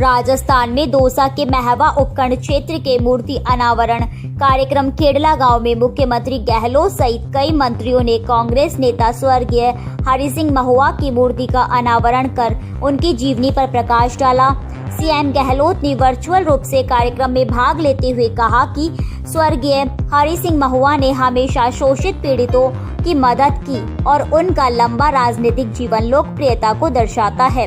राजस्थान में दौसा के महवा उपखंड क्षेत्र के मूर्ति अनावरण कार्यक्रम खेड़ला गांव में मुख्यमंत्री गहलोत सहित कई मंत्रियों ने कांग्रेस नेता स्वर्गीय हरि सिंह महुआ की मूर्ति का अनावरण कर उनकी जीवनी पर प्रकाश डाला। सीएम गहलोत ने वर्चुअल रूप से कार्यक्रम में भाग लेते हुए कहा कि स्वर्गीय हरि सिंह महुआ ने हमेशा शोषित पीड़ितों की मदद की और उनका लंबा राजनीतिक जीवन लोकप्रियता को दर्शाता है।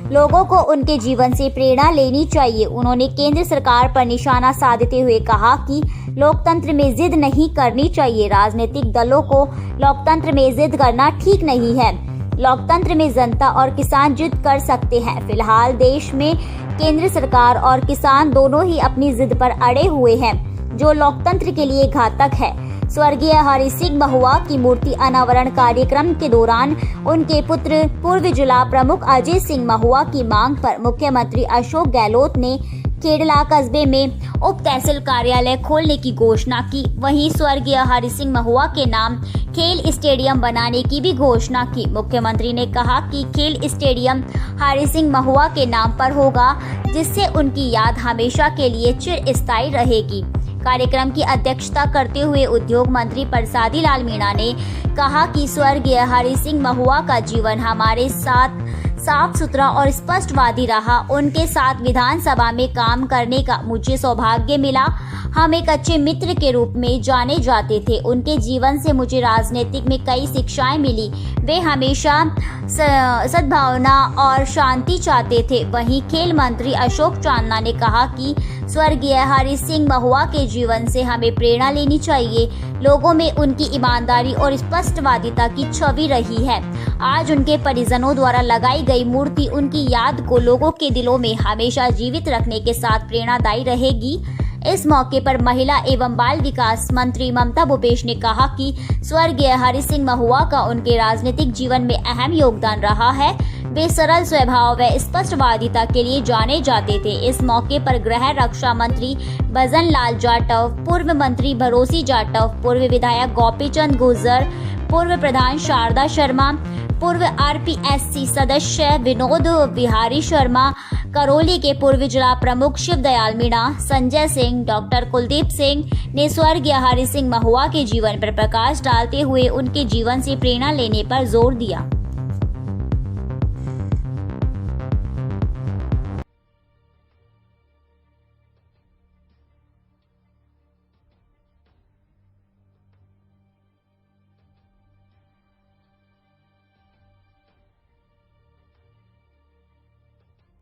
लोगों को उनके जीवन से प्रेरणा लेनी चाहिए। उन्होंने केंद्र सरकार पर निशाना साधते हुए कहा कि लोकतंत्र में जिद नहीं करनी चाहिए। राजनीतिक दलों को लोकतंत्र में जिद करना ठीक नहीं है। लोकतंत्र में जनता और किसान जिद कर सकते हैं। फिलहाल देश में केंद्र सरकार और किसान दोनों ही अपनी जिद पर अड़े हुए हैं, जो लोकतंत्र के लिए घातक है। स्वर्गीय हरि सिंह महुआ की मूर्ति अनावरण कार्यक्रम के दौरान उनके पुत्र पूर्व जिला प्रमुख अजय सिंह महुआ की मांग पर मुख्यमंत्री अशोक गहलोत ने खेड़ला कस्बे में उप तहसील कार्यालय खोलने की घोषणा की। वहीं स्वर्गीय हरि सिंह महुआ के नाम खेल स्टेडियम बनाने की भी घोषणा की। मुख्यमंत्री ने कहा कि खेल स्टेडियम हरि सिंह महुआ के नाम पर होगा, जिससे उनकी याद हमेशा के लिए चिरस्थायी रहेगी। कार्यक्रम की अध्यक्षता करते हुए उद्योग मंत्री प्रसादी लाल मीणा ने कहा कि स्वर्गीय हरि सिंह महुआ का जीवन हमारे साथ साफ सुथरा और स्पष्टवादी रहा। उनके साथ विधानसभा में काम करने का मुझे सौभाग्य मिला। हम एक अच्छे मित्र के रूप में जाने जाते थे। उनके जीवन से मुझे राजनीतिक में कई शिक्षाएं मिली। वे हमेशा सद्भावना और शांति चाहते थे। वहीं खेल मंत्री अशोक चांदना ने कहा कि स्वर्गीय हरि सिंह महुआ के जीवन से हमें प्रेरणा लेनी चाहिए। लोगों में उनकी ईमानदारी और स्पष्टवादिता की छवि रही है। आज उनके परिजनों द्वारा लगाई गई मूर्ति उनकी याद को लोगों के दिलों में हमेशा जीवित रखने के साथ प्रेरणादायी रहेगी। इस मौके पर महिला एवं बाल विकास मंत्री ममता भूपेश ने कहा कि स्वर्गीय हरि सिंह महुआ का उनके राजनीतिक जीवन में अहम योगदान रहा है। वे सरल स्वभाव व स्पष्टवादिता के लिए जाने जाते थे। इस मौके पर गृह रक्षा मंत्री भजन लाल जाटव, पूर्व मंत्री भरोसी जाटव, पूर्व विधायक गोपीचंद गुर्जर, पूर्व प्रधान शारदा शर्मा, पूर्व आरपीएससी सदस्य विनोद बिहारी शर्मा, करौली के पूर्व जिला प्रमुख शिव दयाल मीणा, संजय सिंह, डॉक्टर कुलदीप सिंह ने स्वर्गीय हरि सिंह महुआ के जीवन पर प्रकाश डालते हुए उनके जीवन से प्रेरणा लेने पर जोर दिया।